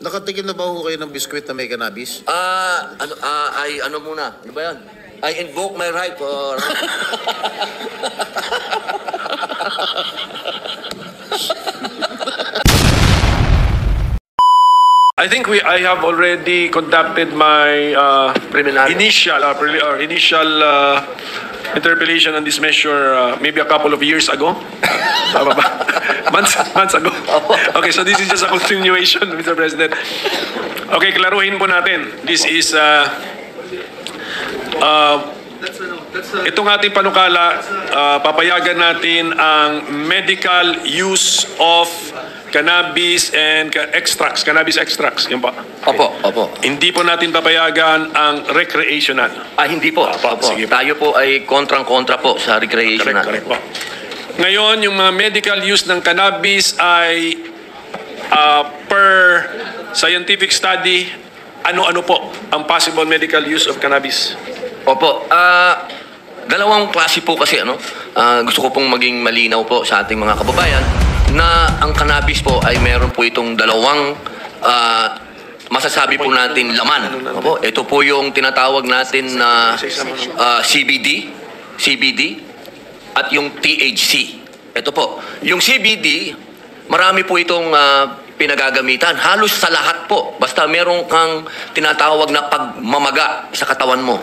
Nakatikim na ba ho kayo ng biskwit na may cannabis? Ano muna? Ano ba yan? I invoke my right for... I think I have already conducted my Preliminary. initial interpellation on this measure maybe a couple of years ago. Tama ba? months ago. Okay, so this is just a continuation, Mr. President. Okay, klaruhin po natin. This is itong ating panukala, papayagan natin ang medical use of cannabis and cannabis extracts. Yan pa. Opo. Hindi po natin papayagan ang recreational. Hindi po. Sige po. Tayo po ay kontrang-kontra po sa recreational. Correct po. Ngayon, yung mga medical use ng cannabis ay per scientific study, ano-ano po ang possible medical use of cannabis? Opo. Dalawang klase po kasi, gusto ko pong maging malinaw po sa ating mga kababayan na ang cannabis po ay meron po itong dalawang masasabi po natin laman. Opo, ito po yung tinatawag natin na CBD at yung THC. Ito po. Yung CBD, marami po itong pinagagamitan. Halos sa lahat po. Basta meron kang tinatawag na pagmamaga sa katawan mo.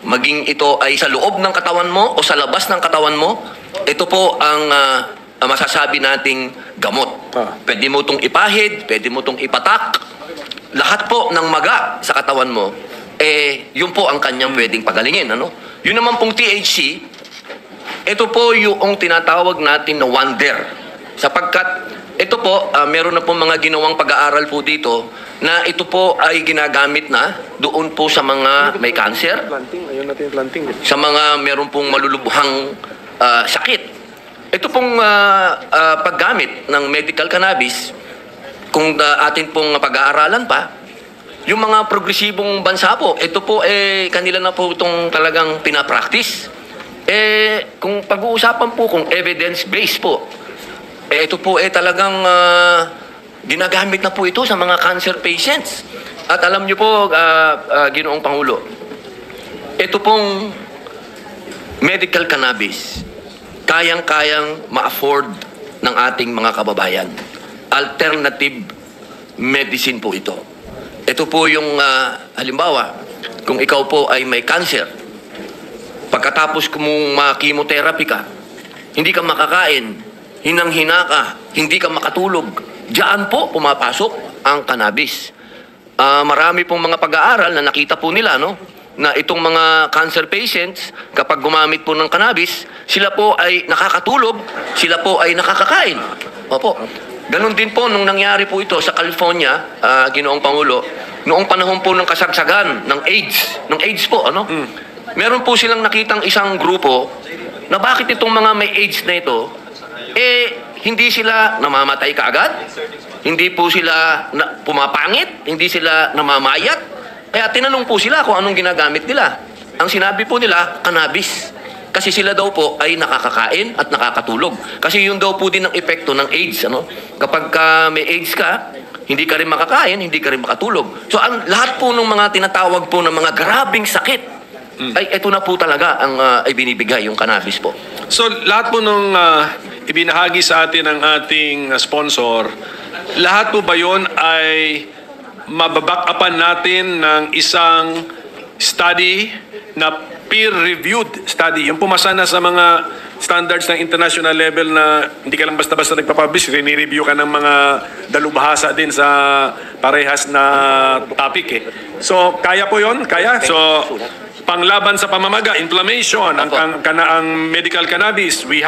Maging ito ay sa loob ng katawan mo o sa labas ng katawan mo, ito po ang masasabi nating gamot. Pwede mo itong ipahid, pwede mo itong ipatak. Lahat po ng maga sa katawan mo, yun po ang kanyang pwedeng pagalingin. Yun naman pong THC, ito po yung tinatawag natin na wonder. Sapagkat ito po, meron na po mga ginawang pag-aaral po dito na ito po ay ginagamit na doon po sa mga may cancer, sa mga meron pong malulubhang sakit. Ito pong paggamit ng medical cannabis, kung atin pong pag-aaralan pa, yung mga progresibong bansa po, ito po kanila na po itong talagang pinapractice. Kung pag-uusapan po kung evidence-based po, ito po talagang ginagamit na po ito sa mga cancer patients. At alam niyo po, Ginoong Pangulo, ito pong medical cannabis, kayang-kayang ma-afford ng ating mga kababayan. Alternative medicine po ito. Ito po yung halimbawa, kung ikaw po ay may cancer, pagkatapos mong ma-chemotherapy ka, hindi ka makakain, hinang-hina ka, hindi ka makatulog, diyan po pumapasok ang cannabis. Marami pong mga pag-aaral na nakita po nila, na itong mga cancer patients, kapag gumamit po ng cannabis, sila po ay nakakatulog, sila po ay nakakakain. Opo. Ganon din po nung nangyari po ito sa California, Ginoong Pangulo, noong panahon po ng kasagsagan ng AIDS po, meron po silang nakitang isang grupo na bakit itong mga may AIDS na ito, hindi sila namamatay kaagad, hindi po sila pumapangit, hindi sila namamayat. Kaya tinanong po sila kung anong ginagamit nila. Ang sinabi po nila, cannabis. Kasi sila daw po ay nakakakain at nakakatulog. Kasi yun daw po din ang epekto ng AIDS. Kapag may AIDS ka, hindi ka rin makakain, hindi ka rin makatulog. So ang lahat po ng mga tinatawag po ng mga grabing sakit, ay ito na po talaga ang ibinibigay yung cannabis po. So lahat po nung ibinahagi sa atin ng ating sponsor, lahat po ba yun ay mababack-upan natin ng isang study na peer-reviewed study? Yung pumasa na sa mga standards ng international level na hindi ka lang basta-basta nagpapublish, rini-review ka ng mga dalubhasa din sa parehas na topic. So, kaya po yun? Kaya? So, panglaban sa pamamaga, inflammation, ang medical cannabis, we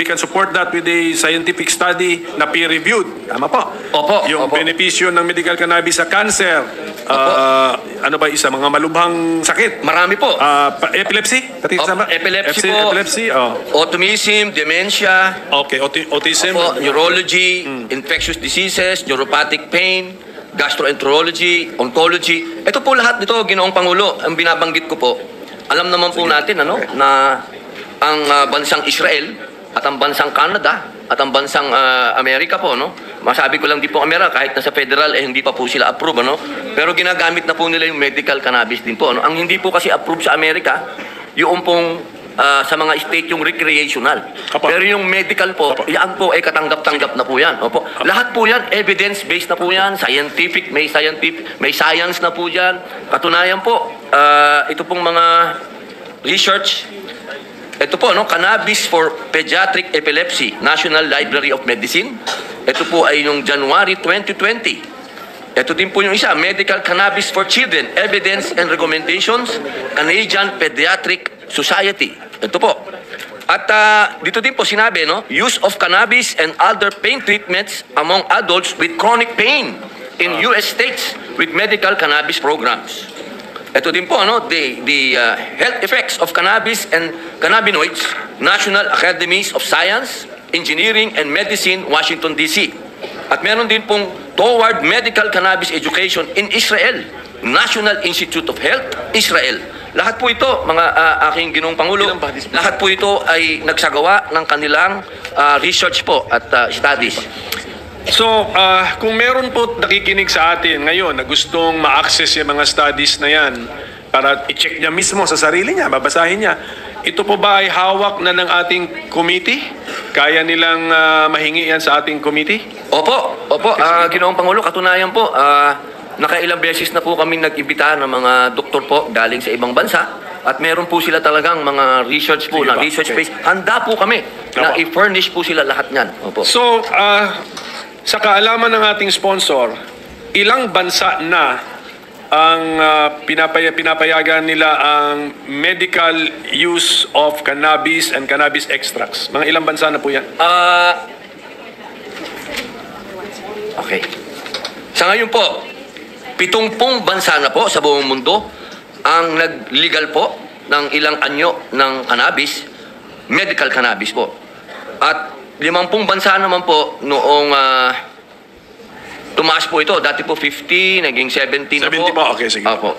can support that with a scientific study na peer-reviewed. Tama po. Opo. Yung benepisyo ng medical cannabis sa cancer, mga malubhang sakit. Marami po. Epilepsy? Epilepsy po. Autism, dementia. Okay, autism. Opo, neurology, infectious diseases, neuropathic pain, gastroenterology, oncology. Ito po lahat nito, Ginoong Pangulo, ang binabanggit ko po. Alam naman po natin na ang bansang Israel at ang bansang Canada at ang bansang Amerika po, no? Masabi ko lang di po Amerika, kahit nasa federal, hindi pa po sila approve, ano? Pero ginagamit na po nila yung medical cannabis din po, ano? Ang hindi po kasi approve sa Amerika, yung pong sa mga state yung recreational. Apo. Pero yung medical po, yan po ay katanggap-tanggap na po yan. Opo. Lahat po yan, evidence-based na po yan, scientific, may science na po yan. Katunayan po, ito pong mga research. Ito po, no, Cannabis for Pediatric Epilepsy, National Library of Medicine. Ito po ay noong January 2020. Ito din po yung isa, Medical Cannabis for Children, Evidence and Recommendations, Canadian Pediatric Society. Ito po. At dito din po sinabi, no, use of cannabis and other pain treatments among adults with chronic pain in US states with medical cannabis programs. Ito din po, ano, the health effects of cannabis and cannabinoids, National Academies of Science, Engineering and Medicine, Washington, D.C. At meron din pong Toward Medical Cannabis Education in Israel, National Institute of Health, Israel. Lahat po ito, mga aking ginong Pangulo, lahat po ito ay nagsagawa ng kanilang research po at studies. So, kung meron po nakikinig sa atin ngayon na gustong ma-access yung mga studies na yan para i-check niya mismo sa sarili niya, babasahin niya, ito po ba ay hawak na ng ating committee? Kaya nilang mahingi yan sa ating committee? Opo, Ginoong Pangulo, katunayan po, nakailang beses na po kami nag-imbita ng mga doktor po galing sa ibang bansa at meron po sila talagang mga research po, na research base. Handa po kami na i-furnish po sila lahat niyan. Opo. So, sa kaalaman ng ating sponsor, ilang bansa na ang pinapayagan nila ang medical use of cannabis and cannabis extracts? Mga ilang bansa na po yan? Okay. Sa ngayon po, 70 bansa na po sa buong mundo ang nag-legal po ng ilang anyo ng cannabis, medical cannabis po. At 50 bansa naman po noong tumaas po ito. Dati po 50, naging 70 na po. 70 po, okay, sige. Opo.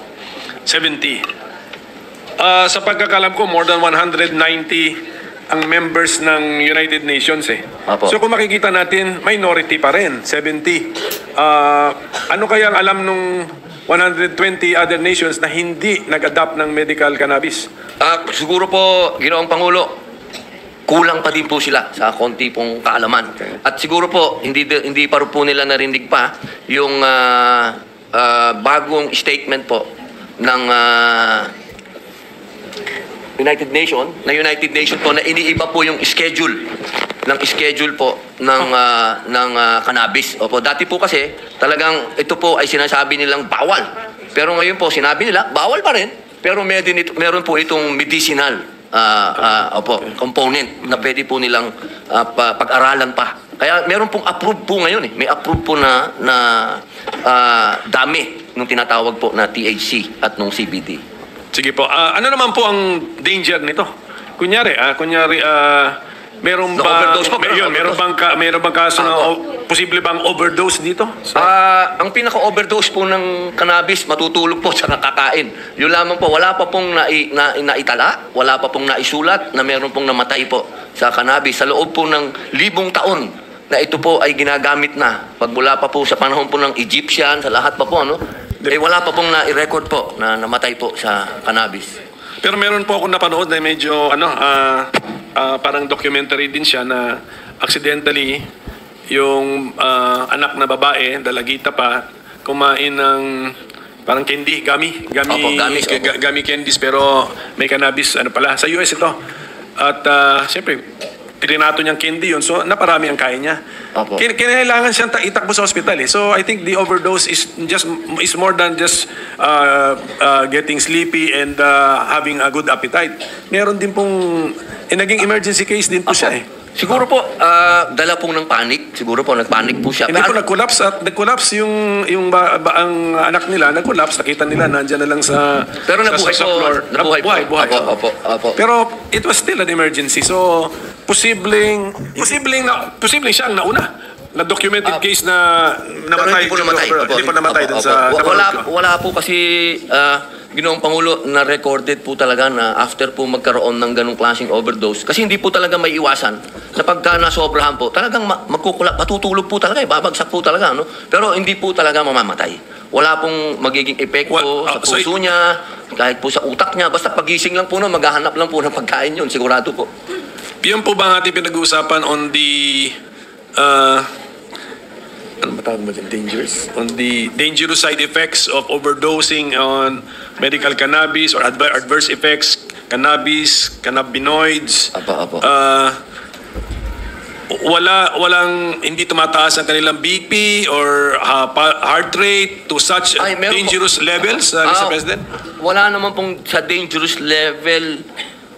70. Sa pagkakalam ko, more than 190 ang members ng United Nations eh. Apo. So kung makikita natin, minority pa rin, 70. Ano kaya ang alam nung 120 other nations na hindi nag-adapt ng medical cannabis? Siguro po, Ginoong Pangulo, kulang pa din po sila sa konti pong kaalaman. At siguro po, hindi pa rin po nila narinig pa yung bagong statement po ng United Nations po na iniiba po yung schedule po ng cannabis. Opo, dati po kasi talagang ito po ay sinasabi nilang bawal. Pero ngayon po sinabi nila bawal pa rin, pero meron po itong medicinal component na pwede po nilang pag-aralan pa. Kaya meron pong approved po ngayon eh. May approved po na dami nung tinatawag po na THC at nung CBD. Sige po. Ano naman po ang danger nito? Kunyari, meron ba Na-overdose po, meron bang kaso na posible bang overdose dito? Ang pinaka-overdose po ng cannabis, matutulog po sa kakain. Yun lamang po, wala pa pong naitala, wala pa pong naisulat na meron pong namatay po sa cannabis. Sa loob po ng 1,000 taon na ito po ay ginagamit na. Pagmula pa po sa panahon po ng Egyptian, sa lahat pa po, wala pa pong na-record po na namatay po sa cannabis. Pero meron po ako napanood na medyo parang documentary din siya na accidentally yung anak na babae, dalagita pa, kumain ng parang candy, gummy candies, pero may cannabis pala. Sa US ito. At siyempre, trinato niyang candy yun. So, naparami ang kain niya. Opo. Kinailangan siyang itakbo sa hospital eh. So, I think the overdose is more than just getting sleepy and having a good appetite. Meron din pong naging emergency case din po siya eh. Siguro po, dala pong ng panic. Siguro po, nagpanic po siya. Hindi po nag-collapse yung ang anak nila, nag-collapse, nakita nila, nandiyan na lang sa Pero nabuhay sa po. floor. Nabuhay. Opo. Pero it was still an emergency. So, posibleng siya ang nauna. na-documented case na namatay. Pero Hindi po namatay dun Opo, sa... opo. Wala po kasi, Ginoong Pangulo, na-recorded po talaga na after po magkaroon ng ganong klaseng overdose. Kasi hindi po talaga may iwasan. Sa pagka nasobrahan po, talagang matutulog po talaga, babagsak po talaga. No? Pero hindi po talaga mamamatay. Wala pong magiging epekto sa puso niya, kahit po sa utak niya. Basta pagising lang po na, maghahanap lang po ng pagkain yun. Sigurado po. Yan po ba ang ating pinag-uusapan on the... ano matawag mo dyan? Dangerous? On the dangerous side effects of overdosing on medical cannabis or adverse effects, cannabinoids. Apo. Walang hindi tumataas ang kanilang BP or heart rate to such dangerous levels, Mr. President? Wala naman pong sa dangerous level.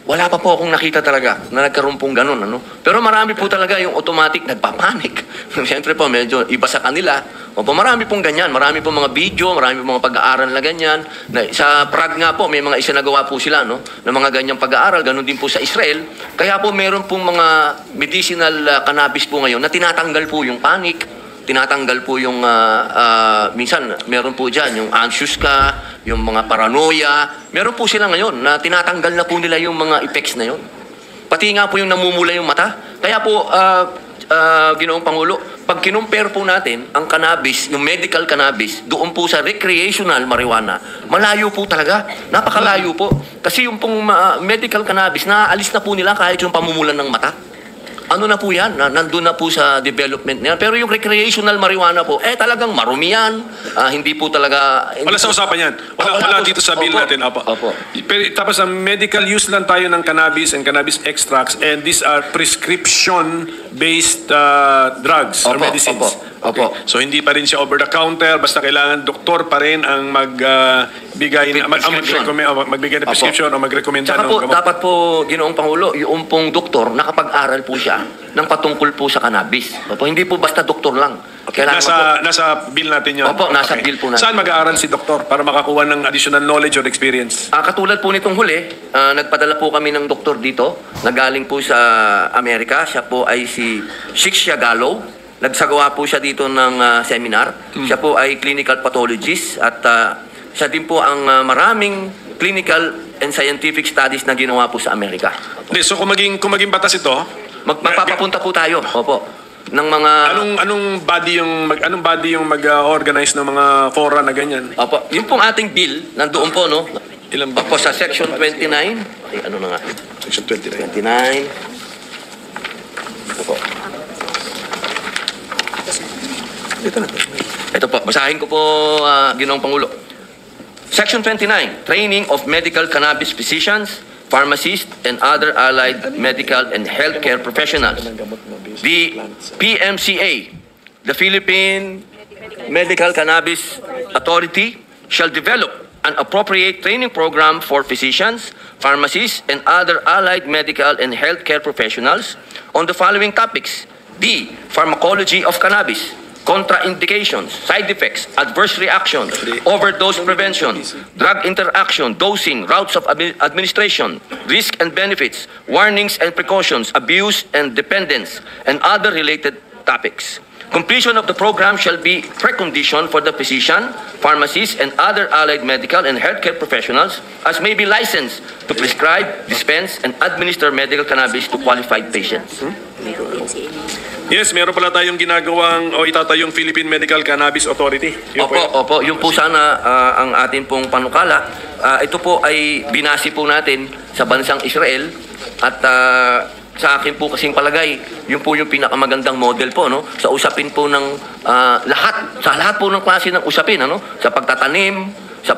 Wala pa po akong nakita talaga na nagkaroon pong ganun. Ano? Pero marami po talaga yung automatic nagpapanik. Siyempre po, medyo iba sa kanila. Opo, marami pong ganyan. Marami pong mga video, marami pong mga pag-aaral na ganyan. Sa Prague nga po, may mga isinagawa po sila no, ng mga ganyang pag-aaral. Ganun din po sa Israel. Kaya po meron pong mga medicinal cannabis po ngayon na tinatanggal po yung panic. Tinatanggal po yung, minsan, meron po dyan, yung anxious ka, yung mga paranoia. Meron po sila ngayon na tinatanggal na po nila yung mga effects na yun. Pati nga po yung namumula yung mata. Kaya po, Ginoong Pangulo, pag kinumpare po natin ang cannabis, yung medical cannabis, doon po sa recreational marijuana, malayo po talaga. Napakalayo po. Kasi yung pong medical cannabis, naaalis na po nila kahit yung pamumulan ng mata. Ano na po yan? Nandun na po sa development niya. Pero yung recreational marijuana po, talagang marumi yan. Hindi po talaga... Wala sa usapan yan. Wala dito sa bill natin. Opo. Pero tapos ang medical use lang tayo ng cannabis and cannabis extracts, and these are prescription-based drugs or medicines. Opo. So hindi pa rin siya over the counter, basta kailangan doktor pa rin ang magbigay ng prescription o magrekomenda ng Tsaka po, gamot. dapat po, Ginoong Pangulo, yung pong doktor, nakapag-aral po siya ng patungkol po sa cannabis. Opo, hindi po basta doktor lang. Nasa bill natin yun? Opo, nasa bill po natin. Saan mag-aaral si doktor para makakuha ng additional knowledge or experience? Katulad po nitong huli, nagpadala po kami ng doktor dito, nagaling po sa Amerika. Siya po ay si Shixia Gallo. Nagsagawa po siya dito ng seminar. Siya po ay clinical pathologist at siya din po ang maraming clinical and scientific studies na ginawa po sa Amerika. So kung maging batas ito, Magpapapunta po tayo. Opo. Ng mga anong body yung mag-organize ng mga fora na ganyan? Opo, yung pong ating bill nandoon po no. Ilan ba? Opo sa section 29. Ay ano na nga? Section 29. 29. Opo. Ito po, basahin ko po, Ginoong Pangulo. Section 29, Training of Medical Cannabis Physicians, Pharmacists, and other allied medical and healthcare professionals. The PMCA, the Philippine Medical Cannabis Authority, shall develop an appropriate training program for physicians, pharmacists, and other allied medical and healthcare professionals on the following topics. D. Pharmacology of cannabis. Contraindications, side effects, adverse reactions, overdose prevention, drug interaction, dosing, routes of administration, risk and benefits, warnings and precautions, abuse and dependence, and other related topics. Completion of the program shall be precondition for the physician, pharmacists, and other allied medical and healthcare professionals as may be licensed to prescribe, dispense, and administer medical cannabis to qualified patients. Yes, meron pala tayong ginagawang o itatayong Philippine Medical Cannabis Authority. Opo. Yung po sana ang ating pong panukala. Ito po ay binasi po natin sa bansang Israel at sa akin po kasing palagay, yun po yung pinakamagandang model po, no? Sa usapin po ng lahat po ng klase ng usapin, ano? Sa pagtatanim, sa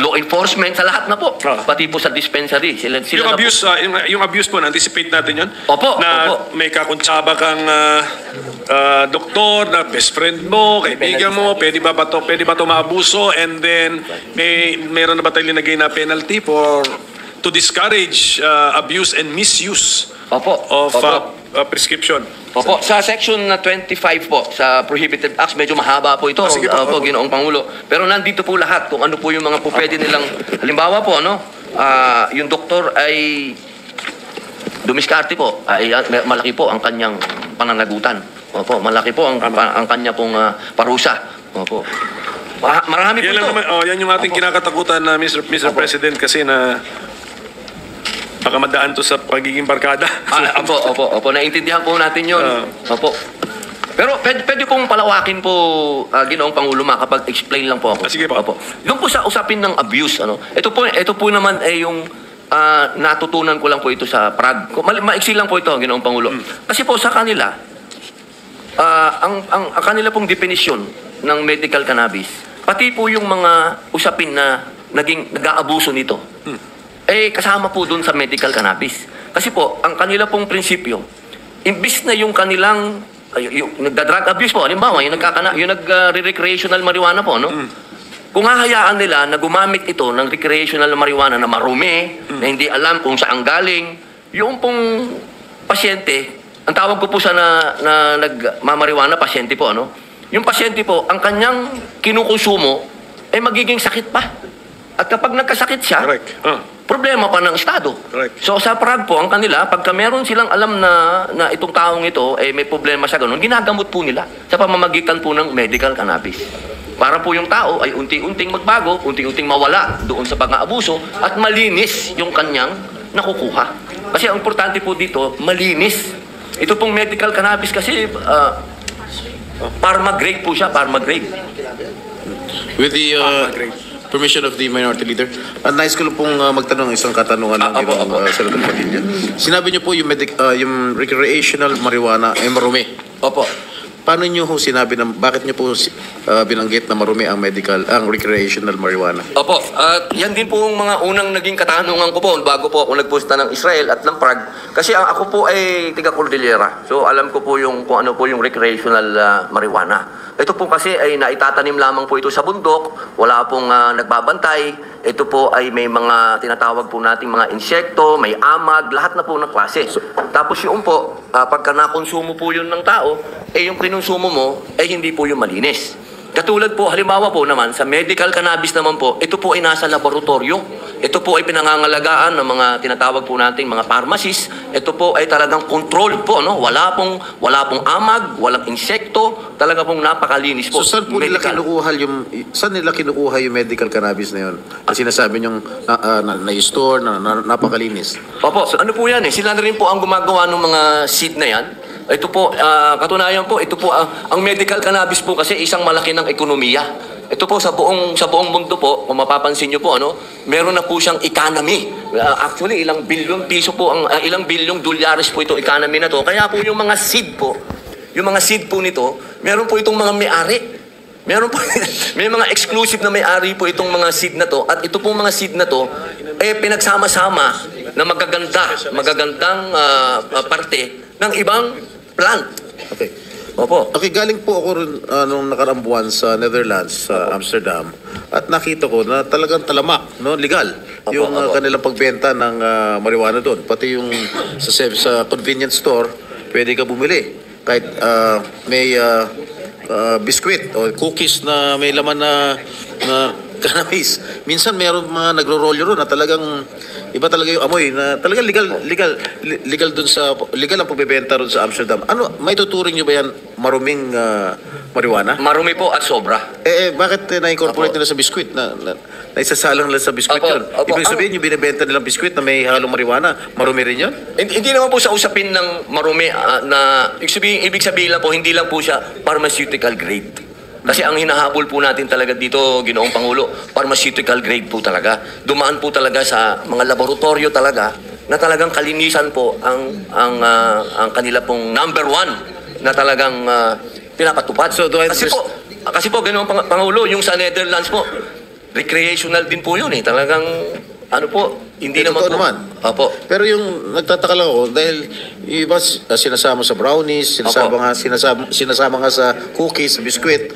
law enforcement, sa lahat na po. Pati po sa dispensary. Sila yung abuse po, na-anticipate natin yun? Opo. May kakuntsaba kang doktor, na best friend mo, kaibigan mo, pwede ba to maabuso, and then mayroon na ba tayong linagay na penalty to discourage abuse and misuse of prescription? Opo, sa section 25 po, sa prohibited acts, medyo mahaba po ito, Ginoong Pangulo. Pero nandito po lahat kung ano po yung mga po pwede nilang, halimbawa po, yung doktor ay dumiskarte po, ay malaki po ang kanyang pananagutan. Opo, malaki po ang kanya pong parusa. Opo. Marami po Yan, ito. lang naman, yan yung ating kinakatakutan na Mr. President kasi na baka madaan to sa pagiging barkada. Opo. Naiintindihan po natin yun. Opo. Pero pwede pong palawakin po, Ginoong Pangulo, makapag-explain lang po ako. Sige po. Opo. Yung po sa usapin ng abuse, ito po naman ay yung natutunan ko lang po ito sa Prague. Maiksi lang po ito, Ginoong Pangulo. Kasi po sa kanila, ang kanila pong definisyon ng medical cannabis, pati po yung mga usapin na nag-aabuso nito, kasama po dun sa medical cannabis. Kasi po, ang kanila pong prinsipyo, imbis na yung kanilang yung nagda-drug abuse po, halimbawa, yung nag-recreational marijuana po, no? Kung hahayaan nila na gumamit ito ng recreational marijuana na marumi, na hindi alam kung saan galing, yung pong pasyente, ang tawag ko po sa na nagmamarijuana, pasyente po, ano? Yung pasyente po, ang kanyang kinukonsumo, magiging sakit pa. At kapag nagkasakit siya, Correct. problema pa ng Estado. Correct. So sa Prague po, ang kanila, pagka meron silang alam na itong taong ito, may problema sa ganun, ginagamot po nila sa pamamagitan po ng medical cannabis. Para po yung tao ay unti-unting magbago, unti-unting mawala doon sa pang-aabuso at malinis yung kanyang nakukuha. Kasi ang importante po dito, malinis. Ito pong medical cannabis kasi, pharma grade po siya, pharma grade. With the permission of the Minority Leader, nais ko lang pong magtanong isang katanungan ng Senator Padilla. Sinabi niyo po yung yung recreational marijuana ay marumi. Opo. Paano niyo ho sinabi na bakit niyo po binanggit na marumi ang recreational marijuana? Opo, yan din po ang mga unang naging katanungan ko po bago po ako nagpunta ng Israel at ng Prague. Kasi ako po ay tiga Cordillera. So alam ko po kung ano po yung recreational marijuana. Ito po kasi ay naitatanim lamang po ito sa bundok, wala pong nagbabantay. Ito po ay may mga tinatawag po nating mga insekto, may amag, lahat na po ng klase. Tapos yung po, pagka nakonsumo po yun ng tao, yung kinonsumo mo, hindi po yung malinis. Katulad po, halimbawa po naman, sa medical cannabis naman po, ito po ay nasa laboratorio. Ito po ay pinangangalagaan ng mga tinatawag po nating mga pharmacies. Ito po ay talagang controlled po, no? Wala pong amag, walang insekto, talaga pong napakalinis po. So saan po nila kinukuha yung medical cannabis na yun? Ang sinasabi niyong na-store, napakalinis. Opo, so ano po yan Sila na rin po ang gumagawa ng mga seed na yan. Ito po, katunayan po, ito po, ang medical cannabis po kasi isang malaki ng ekonomiya. Ito po, sa buong mundo po, kung mapapansin nyo po, meron na po siyang economy. Actually, ilang bilyong piso po, ilang bilyong dolyares po itong economy na to. Kaya po yung mga seed po nito, meron po itong mga may-ari. Meron po, may mga exclusive na may-ari po itong mga seed na to. At ito pong mga seed na to, pinagsama-sama na magagandang parte ng ibang plant. Okay. Opo. Okay, galing po ako rin nung nakaraang buwan sa Netherlands, sa Amsterdam, at nakita ko na talagang talamak, no, legal, yung kanilang pagbenta ng marijuana doon. Pati yung sa convenience store, pwede ka bumili. Kahit may biskwit o cookies na may laman na cannabis. Minsan meron mga nagro-roll ron na talagang iba talaga yung amoy na talagang legal dun legal ang pagbebenta ron sa Amsterdam. Ano, may tuturing niyo ba yan maruming marijuana? Marumi po at sobra. Bakit na-incorporate nila sa biskwit na isasalang lang sa biskwit yun? Ibig sabihin yung binibenta nilang biskwit na may halong marijuana, marumi rin yun? Hindi naman po sa usapin ng marumi na ibig sabihin lang po, hindi lang po siya pharmaceutical grade. Kasi ang hinahabol po natin talaga dito, Ginoong Pangulo, pharmaceutical grade po talaga. Dumaan po talaga sa mga laboratorio talaga na talagang kalinisan po ang kanila pong number one na talagang pinapatupad. So, kasi po, Ginoong Pangulo, yung sa Netherlands po, recreational din po yun Talagang, hindi naman po. Opo. Pero yung nagtataka lang ako, dahil iba sinasama sa brownies, sinasama nga sa cookies, sa biskwit.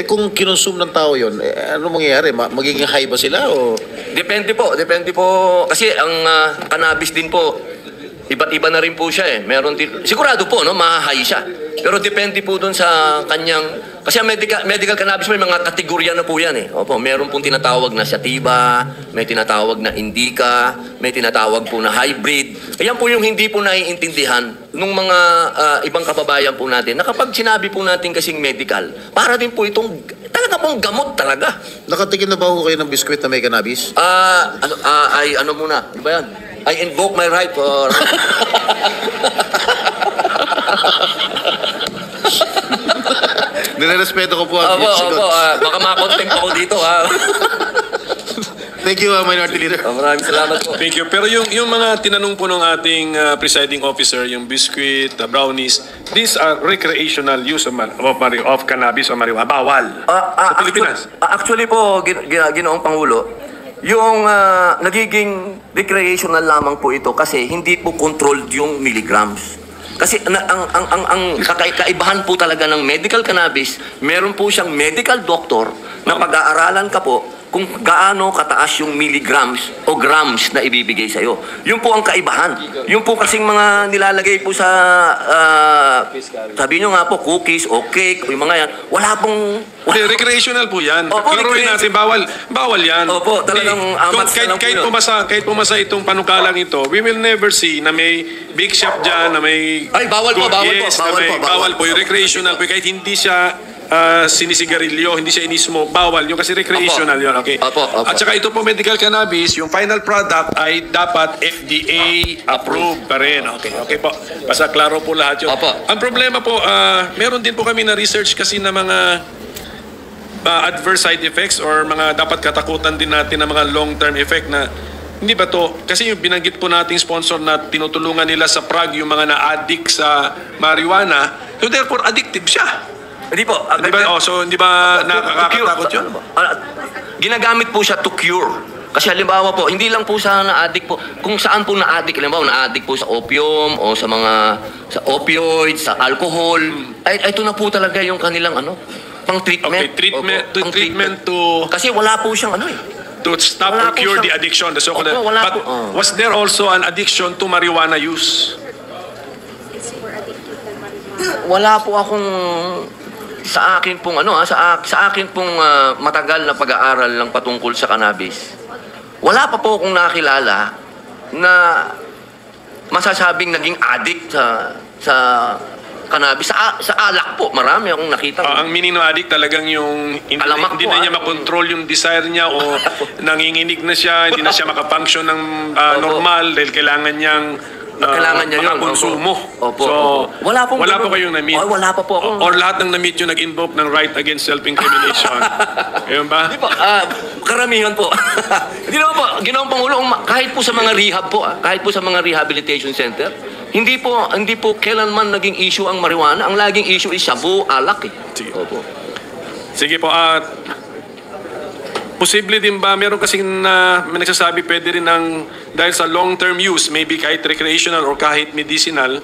Kung kinonsume ng tao yun, ano mangyayari? Magiging high ba sila o? Depende po. Kasi ang cannabis din po, iba't iba na rin po siya Meron din, sigurado po, ma-high siya. Pero depende po dun sa kanyang... Kasi ang medical cannabis may mga kategorya na po yan eh. Opo, meron pong tinatawag na sativa, may tinatawag na indica, may tinatawag po na hybrid. Ayan po yung hindi po naiintindihan ng mga ibang kababayan po natin na kapag sinabi po natin kasing medical, para din po itong talaga pong gamot talaga. Nakatikim na ba ho kayo ng biskwit na may cannabis? Ano muna? Ano ba yan? I invoke my right for... Nirerespeto ko po ang Opo, sigot. opo. Baka makontempt ako dito, ha? Thank you, Minority Leader. Maraming salamat po. Thank you. Pero yung mga tinanong po ng ating presiding officer, yung biscuit, brownies, these are recreational use of cannabis o marijuana. Bawal sa Pilipinas. Actually po, Ginoong Pangulo, yung nagiging recreational lamang po ito kasi hindi po controlled yung milligrams. Kasi ang kaibahan po talaga ng medical cannabis, meron po siyang medical doctor na pag-aaralan ka po kung gaano kataas yung milligrams o grams na ibibigay sa'yo. Yun po ang kaibahan. Yun po kasing mga nilalagay po sa, sabi nyo nga po, cookies o cake o yung mga yan, wala pong... Recreational po yan. Opo, Klaruhin natin, bawal yan. Opo, talagang amat na lang po kahit pumasa itong panukalang ito, we will never see na may big shop dyan, na may... Ay, bawal po, bawal po, Yes, bawal na may- po, Bawal po. Yung recreational po, kahit hindi siya sinisigarilyo, hindi siya inismoke, bawal. Yung kasi recreational yun, okay? Opo, opo. At saka ito po medical cannabis, yung final product ay dapat FDA approved pa rin. Okay po. Basta klaro po lahat yun. Opo. Ang problema po, meron din po kami na research kasi na mga adverse side effects or mga dapat katakutan din natin na mga long-term effect na hindi ba to? Kasi yung binanggit po nating sponsor na tinutulungan nila sa Prague yung mga na-addict sa marijuana, so therefore addictive siya. Hindi po. Di ba? So hindi ba nakakatakot yun? Ginagamit po siya to cure. Kasi halimbawa po, hindi lang po sa na-addict po, kung saan po na-addict, halimbawa na-addict po sa opium o sa mga sa opioids, sa alcohol, ay ito na po talaga yung kanilang pang-treatment. Okay, treatment, Opo, treatment to Kasi wala po siyang stop Wala or po cure siyang- the addiction. The so-called, Opo, wala but po. was there also an addiction to marijuana use? wala po akong sa akin pong sa akin pong matagal na pag-aaral ng patungkol sa cannabis. Wala pa po akong nakilala na masasabing naging addict sa cannabis. Sa alak po, marami akong nakita. Ang meaning ng addict talagang yung Alamak hindi po, na niya makontrol yung desire niya o nanginginig na siya, hindi na siya makafunction ng normal dahil kailangan niyang Kailangan niya yun. makakonsumo. Opo. So, Opo. Wala po kayong na-meet. Oh, wala pa po ako. Or lahat ng na-meet yung nag-invoke ng right against self-incrimination. Ayun ba? Di po, karamihan po. Hindi naman po, Ginoong Pangulo, kahit po sa mga rehab po, kahit po sa mga rehabilitation center, hindi po kailanman naging issue ang marijuana. Ang laging issue is shabu, alak eh. Sige. Opo. Sige po, posible din ba, meron kasing may nagsasabi pwede rin dahil sa long-term use, maybe kahit recreational or kahit medicinal,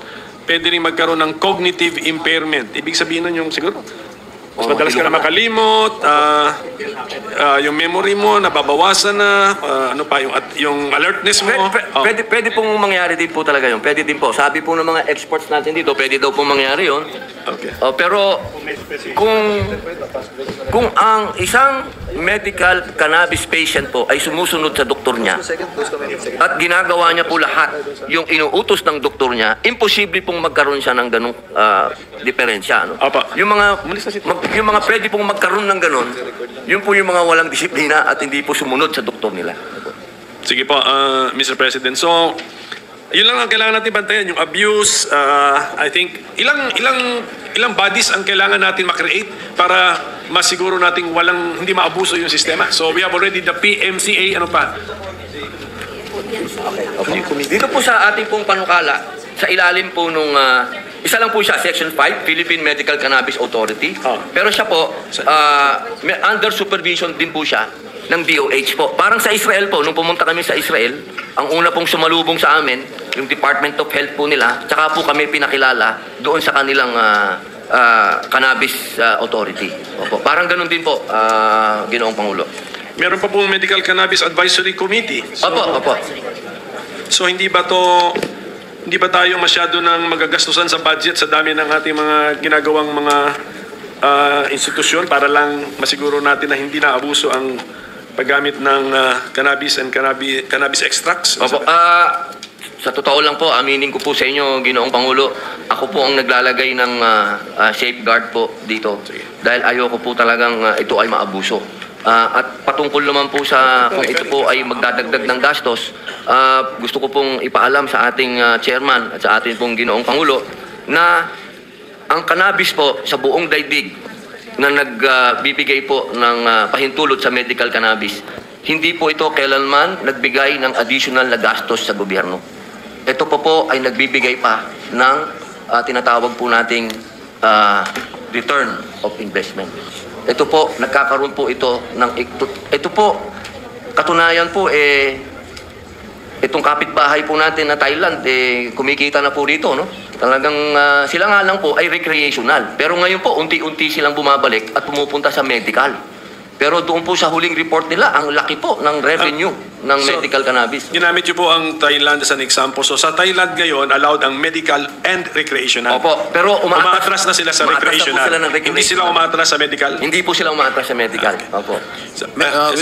pwede rin magkaroon ng cognitive impairment. Ibig sabihin nun yung siguro, mas madalas ka na makalimot, yung memory mo, nababawasan na, ano pa, yung alertness mo. Pwede pong mangyari din po talaga yun. Pwede din po. Sabi po ng mga experts natin dito, pwede daw pong mangyari yun. Okay. Pero kung ang isang medical cannabis patient po ay sumusunod sa doktor niya at ginagawa niya po lahat yung inuutos ng doktor niya, imposible pong magkaroon siya ng ganung diferensya. Ano? Apa. Yung mga pwede pong magkaroon ng ganun, yun po yung mga walang disiplina at hindi po sumunod sa doktor nila. Sige po, Mr. President. So, yun lang ang kailangan natin bantayan, yung abuse. I think, ilang bodies ang kailangan natin makreate para masiguro natin hindi maabuso yung sistema. So, we have already the PMCA, ano pa? Dito po sa ating pong panukala, sa ilalim po nung, isa lang po siya, Section 5, Philippine Medical Cannabis Authority. Pero siya po, under supervision din po siya ng DOH po. Parang sa Israel po, nung pumunta kami sa Israel, ang una pong sumalubong sa amin, yung Department of Health po nila, tsaka po kami pinakilala doon sa kanilang Cannabis Authority. Opo. Parang ganun din po, Ginoong Pangulo. Meron pa pong Medical Cannabis Advisory Committee. Opo. So, hindi ba to hindi ba tayo masyado nang magagastusan sa budget sa dami ng ating mga ginagawang mga institusyon para lang masiguro natin na hindi na abuso ang paggamit ng cannabis and cannabis extracts? Opo, sa totoo lang po, aminin ko po sa inyo, Ginoong Pangulo, ako po ang naglalagay ng safeguard po dito. Dahil ayoko po talagang ito ay maabuso. At patungkol naman po sa kung ito po ay magdadagdag ng gastos, gusto ko pong ipaalam sa ating chairman at sa ating pong Ginoong Pangulo na ang cannabis po sa buong daigdig na nagbibigay po ng pahintulot sa medical cannabis, hindi po ito kailanman nagbigay ng additional na gastos sa gobyerno. Ito po ay nagbibigay pa ng tinatawag po nating return of investment. Ito po, nagkakaroon po ito ng... Ito po, katunayan po, itong kapitbahay po natin na Thailand, kumikita na po rito, no? Talagang sila nga lang po ay recreational. Pero ngayon po, unti-unti silang bumabalik at pumupunta sa medical. Pero doon po sa huling report nila, ang laki po ng revenue ng medical cannabis. Ginamit niyo po ang Thailand as an example. So sa Thailand ngayon, allowed ang medical and recreational. Opo, pero umaatras na sila sa recreational. Hindi sila umaatras sa medical? Hindi po sila umaatras sa medical. Opo.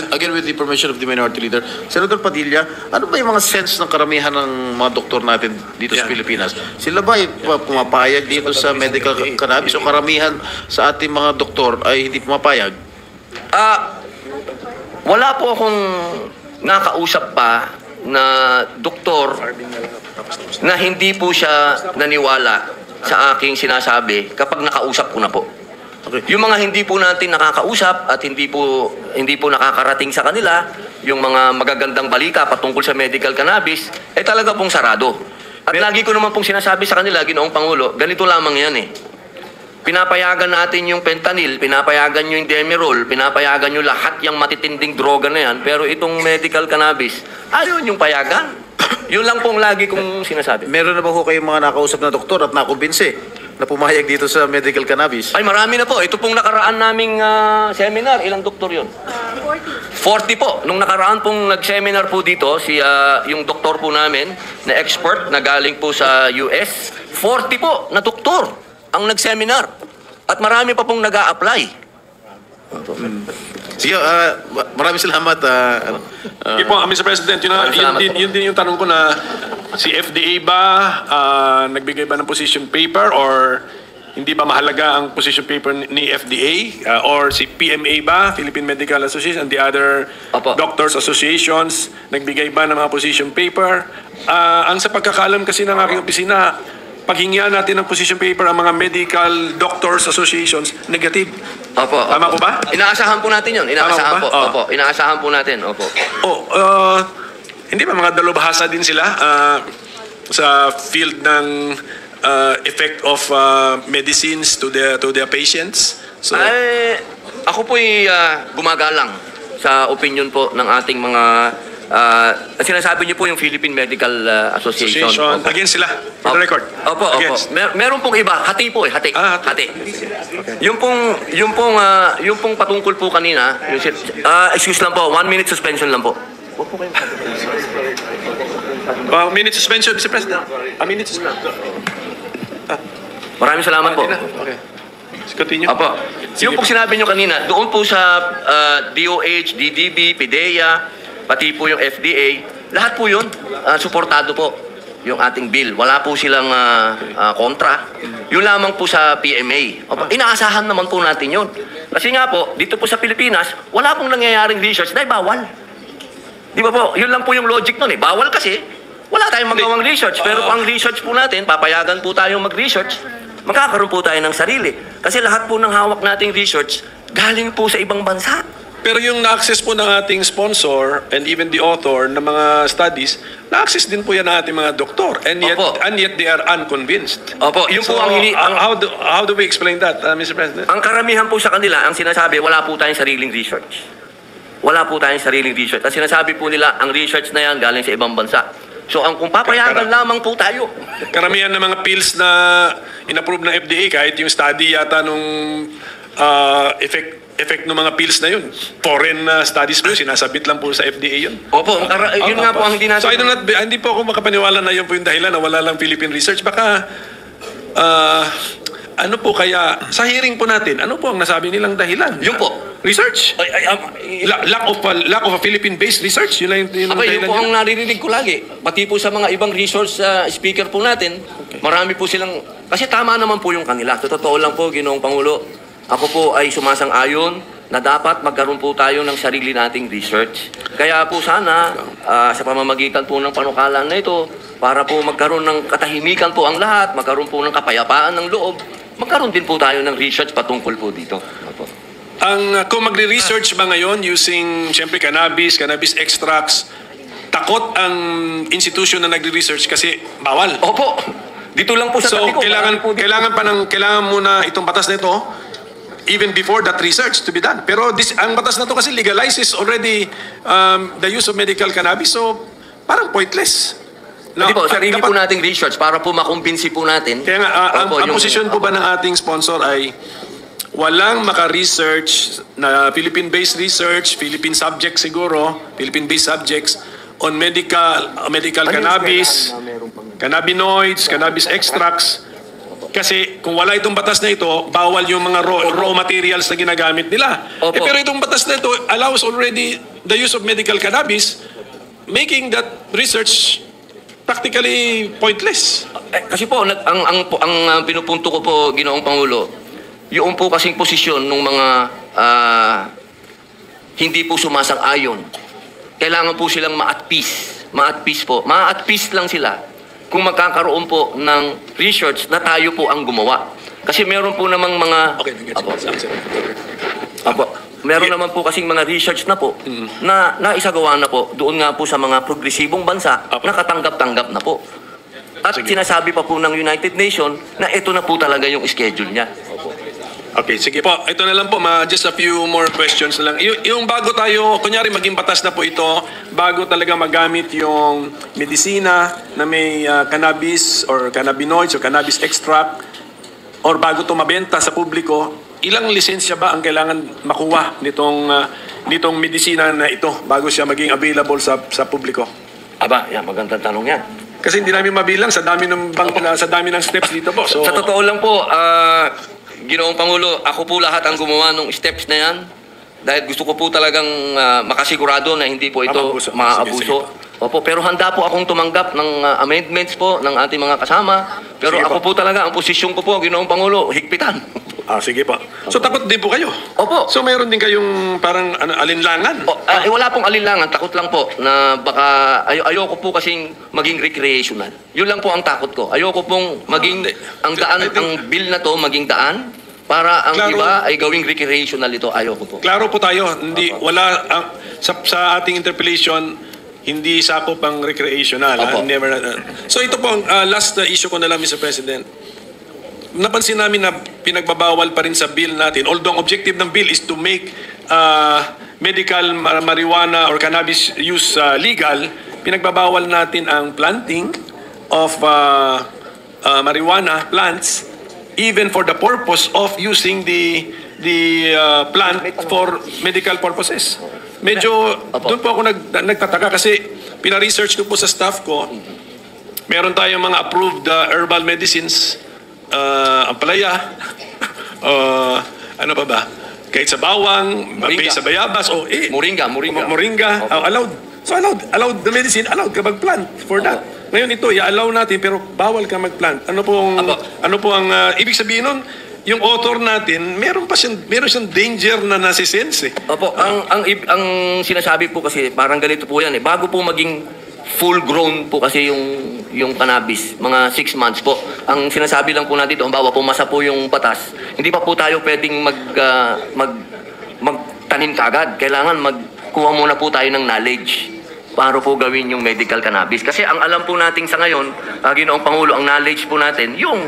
Again, with the permission of the Minority Leader, Senator Padilla, ano ba yung mga sense ng karamihan ng mga doktor natin dito sa Pilipinas? Sila ba ay pumapayag dito sa medical cannabis o karamihan sa ating mga doktor ay hindi pumapayag? Wala po akong nakausap pa na doktor na hindi po siya naniwala sa aking sinasabi kapag nakausap ko na po. Okay. Yung mga hindi po natin nakakausap at hindi po nakakarating sa kanila, yung mga magagandang balita patungkol sa medical cannabis, talaga pong sarado. At lagi ko naman pong sinasabi sa kanila, Ginoong Pangulo, ganito lamang yan Pinapayagan natin yung fentanyl, pinapayagan nyo yung demerol, pinapayagan nyo lahat yung matitinding droga na yan, pero itong medical cannabis, ayaw yung payagan. Yun lang pong lagi kong sinasabi. Meron na ba ho kayong mga nakausap na doktor at nakumbinse na pumayag dito sa medical cannabis? Ay, marami na po. Ito pong nakaraan naming seminar, ilang doktor yun? 40 po. Nung nakaraan pong nag-seminar po dito, yung doktor po namin, na expert, na galing po sa US, 40 po na doktor ang nag-seminar. At marami pa pong nag-a-apply. Sige, maraming salamat. Po, Mr. President, yun din yung tanong ko na si FDA ba nagbigay ba ng position paper or hindi ba mahalaga ang position paper ni FDA or si PMA ba, Philippine Medical Association, and the other doctors associations nagbigay ba ng mga position paper? Ang sa pagkakaalam kasi ng aking opisina, paghingian natin ng position paper ang mga medical doctors associations, negative. Opo. Tama po ba? Inaasahan po natin yun. Inaasahan po. Oh. Opo. Inaasahan po natin. Opo. Hindi ba mga dalubhasa din sila sa field ng effect of medicines to their patients? So, ako po'y gumagalang sa opinion po ng ating mga sinasabi niyo po yung Philippine Medical Association. Opo. Against sila, for the record. Opo. Meron pong iba. Hati po hati. Hati. Okay. Yung pong patungkol po kanina, excuse lang po, 1 minute suspension lang po. Minute suspension, Mr. President. A minute suspension. Maraming salamat po. Okay. Continue. Opo. Yung pong sinabi nyo kanina, doon po sa DOH, DDB, PIDEA, pati po yung FDA, lahat po yun, suportado po yung ating bill. Wala po silang kontra. Yun lamang po sa PMA. Inaasahan naman po natin yun. Kasi nga po, dito po sa Pilipinas, wala pong nangyayaring research dahil bawal. Di ba po? Yun lang po yung logic nun Bawal kasi, wala tayong magawang research. Pero ang research po natin, papayagan po tayong mag-research, magkakaroon po tayo ng sarili. Kasi lahat po ng hawak nating research, galing po sa ibang bansa. Pero yung na-access po ng ating sponsor and even the author ng mga studies, na-access din po yan ng ating mga doktor. And yet they are unconvinced. Opo, yun so, po ang how do we explain that, Mr. President? Ang karamihan po sa kanila, ang sinasabi, wala po tayong sariling research. Wala po tayong sariling research. At sinasabi po nila, ang research na yan galing sa ibang bansa. So, kung papayagan lamang po tayo. Karamihan ng mga pills na inapprove ng FDA, kahit yung study yata nung effect ng mga pills na yun? Foreign studies po yun, sinasabit lang po sa FDA yun. Opo, yun nga po ang hindi natin... So hindi po ako makapaniwala na yun po yung dahilan na wala lang Philippine research. Baka, ano po kaya, sa hearing po natin, ano po ang nasabi nilang dahilan? Yun po. Research? Lack of a Philippine-based research? Yun lang yung Yun dahilan po yun? ang naririnig ko lagi. Pati po sa mga ibang resource speaker po natin, marami po silang... Kasi tama naman po yung kanila. Totoo lang po, Ginoong Pangulo. Ako po ay sumasang-ayon na dapat magkaroon po tayo ng sarili nating research. Kaya po sana, sa pamamagitan po ng panukalan na ito, para po magkaroon ng katahimikan po ang lahat, magkaroon po ng kapayapaan ng loob, magkaroon din po tayo ng research patungkol po dito. Opo. Kung magre-research ba ngayon using, siyempre, cannabis extracts, takot ang institution na nagre-research kasi bawal. Opo. Dito lang po sa So, tabi ko. kailangan muna itong batas na ito even before that research to be done. Pero ang batas na ito kasi legalizes already the use of medical cannabis. So, parang pointless. Hindi po, sarili po nating research para po makumbinsi po natin. Kaya nga, Opo, ang posisyon po ba ng ating sponsor ay walang maka-research na Philippine-based research, Philippine subjects siguro, Philippine-based subjects on medical cannabis, cannabinoids, cannabis extracts. Kasi kung wala itong batas na ito, bawal yung mga raw materials na ginagamit nila. Opo. Pero itong batas na ito allows already the use of medical cannabis, making that research practically pointless. Kasi po, ang pinupunto ko po, Ginoong Pangulo, yung po kasing posisyon ng mga hindi po sumasang-ayon. Kailangan po silang ma-at peace. Ma-at peace po. Ma-at peace lang sila kung magkakaroon po ng research na tayo po ang gumawa. Kasi meron po namang mga... Okay, Apo. Meron naman po kasing mga research na po na naisagawa na po doon nga po sa mga progresibong bansa na katanggap-tanggap na po. At sinasabi pa po ng United Nations na ito na po talaga yung schedule niya. Okay, sige po. Ito na lang po, just a few more questions na lang. Yung bago tayo, kunyari maging batas na po ito, bago talaga magamit yung medisina na may cannabis or cannabinoids or cannabis extract, or bago ito mabenta sa publiko, ilang lisensya ba ang kailangan makuha nitong medisina na ito bago siya maging available sa publiko? Aba, yan, magandang tanong yan. Kasi hindi namin mabilang sa dami ng steps dito po. So, Sa totoo lang po, Ginoong Pangulo, ako po lahat ang gumawa ng steps na yan dahil gusto ko po talagang makasigurado na hindi po ito maaabuso. Opo, pero handa po akong tumanggap ng amendments po ng ating mga kasama. Pero Sige ako po talaga, ang posisyon ko po, Ginoong Pangulo, higpitan. sige po. So, takot din po kayo? Opo. So, mayroon din kayong parang alinlangan? Wala pong alinlangan, takot lang po na baka ayoko po kasing maging recreational. Yun lang po ang takot ko. Ayoko pong maging ang bill na to maging daan para ang Klaro. iba ay gawing recreational ito. Ayoko po. Klaro po tayo, sa ating interpellation, hindi sakop ang recreational. Opo. So ito po ang last issue ko na lang, Mr. President. Napansin namin na pinagbabawal pa rin sa bill natin, although ang objective ng bill is to make medical marijuana or cannabis use legal, pinagbabawal natin ang planting of marijuana plants even for the purpose of using the plant for medical purposes. Medyo doon po ako nagtataka kasi pina-research ko po sa staff ko. Meron tayong mga approved herbal medicines, ampalaya, ano pa ba? Kahit sa bawang, sa bayabas, Moringa. allowed. So allowed the medicine, allowed ka mag-plant for that. Ngayon ito, i-allow natin pero bawal ka mag-plant. Ano po ang ibig sabihin nun? Yung author natin, meron siyang danger na nasisense. Opo, ang sinasabi po kasi parang ganito po yan eh. Bago po maging full grown po kasi yung cannabis, mga 6 months po. Ang sinasabi lang po natin ito, halimbawa pumasa po yung batas, hindi pa po tayo pwedeng magtanim kagad. Kailangan magkuha muna po tayo ng knowledge para po gawin yung medical cannabis. Kasi ang alam po natin sa ngayon, Ginoong Pangulo, ang knowledge po natin, yung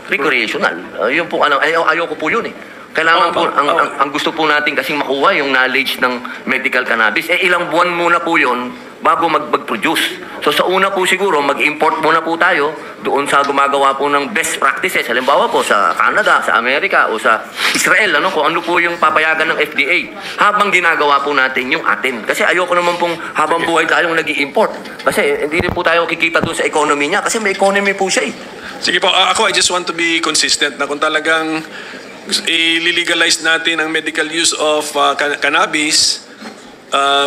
recreational. Yun po, ayoko po yun eh. Kailangan po, ang gusto po natin kasing makuha yung knowledge ng medical cannabis. Ilang buwan muna po yun bago mag-produce. So sa una po siguro, mag-import muna po tayo doon sa gumagawa po ng best practices. Halimbawa po sa Canada, sa Amerika, o sa Israel, kung ano po yung papayagan ng FDA. Habang ginagawa po natin yung atin. Kasi ayoko naman pong habang buhay tayong nag-i-import. Kasi hindi rin po tayo kikita doon sa economy niya. Kasi may economy po siya eh. Sige po, ako I just want to be consistent na kung talagang i-legalize natin ang medical use of cannabis,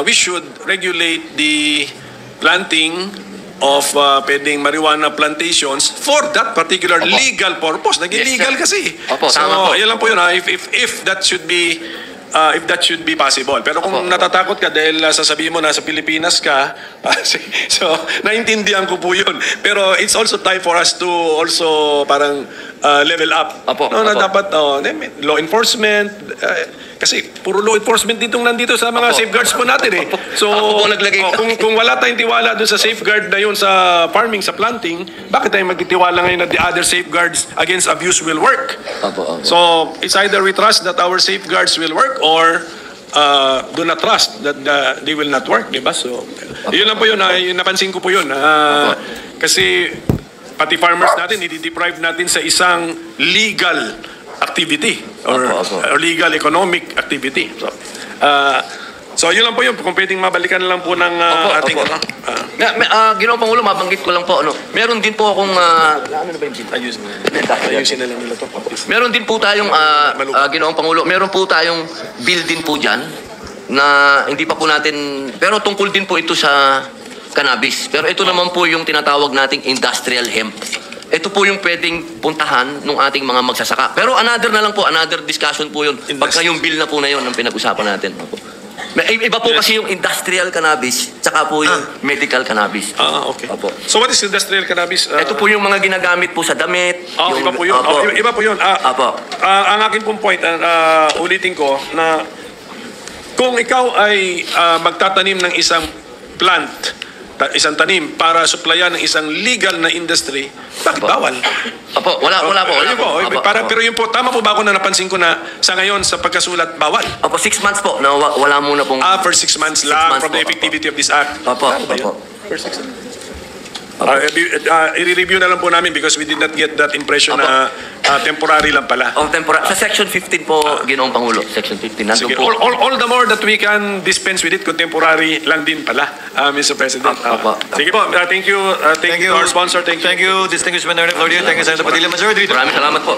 we should regulate the planting of pwedeng marijuana plantations for that particular Opo. legal purpose. Nag-illegal Yes, kasi. Opo, So, tama po. yan lang po yun. If that should be possible. Pero kung Opo. natatakot ka dahil sasabihin mo nasa Pilipinas ka, so naintindihan ko po yun. Pero it's also time for us to also parang level up. Opo, No, na opo. dapat law enforcement, kasi puro law enforcement nandito sa mga Opo. safeguards po natin eh. So Ako po naglagay. kung wala tayong tiwala doon sa safeguard na yun sa farming, sa planting, bakit tayo magtitiwala ngayon na the other safeguards against abuse will work? Opo. So it's either we trust that our safeguards will work or do not trust that they will not work, di ba? So yun lang po yun, yung napansin ko po yun. Kasi pati farmers natin, i-deprive natin sa isang legal activity or, Opo. or legal economic activity. So yun lang po yun. Kung pwedeng mabalikan lang po ng ating... Opo. Ginoong Pangulo, mabanggit ko lang po, meron din po akong... Ayusin na lang nila to. Meron din po tayong, Ginoong Pangulo, meron po tayong bill din po dyan na hindi pa po natin... Pero tungkol din po ito sa cannabis. Pero ito naman po yung tinatawag nating industrial hemp. Ito po yung pwedeng puntahan ng ating mga magsasaka. Pero another na lang po, another discussion po yun. Pagka yung bill na po na yun ang pinag-usapan natin. Opo. Iba po kasi yung industrial cannabis, tsaka po yung medical cannabis. Okay. Opo. So what is industrial cannabis? Ito po yung mga ginagamit po sa damit. Iba po yun. Opo. Iba po yun. Opo. Ang akin pong point, ulitin ko, na kung ikaw ay magtatanim ng isang plant, isang tanim para supplyan ng isang legal na industry, bakit bawal? Opo, wala po. Ayun po. Opo. Pero yun po, tama po ba ako na napansin ko na sa ngayon, sa pagkasulat, bawal? Opo, 6 months po na wala muna pong... For 6 months 6 lang months from the po, effectivity of this act. Opo, Tama ba yun? opo. For 6 months. I-review na lang po namin because we did not get that impression Opo. na temporary lang pala. Sa Section 15 po, Ginoong Pangulo. Section 15. Nandun Sige, po. all the more that we can dispense with it, contemporary lang din pala, Mr. President. Opo. Sige po, thank you to our sponsor. Thank you. Thank you, distinguished minority. Thank you, Senator Padilla. Majority Leader. Maraming salamat po.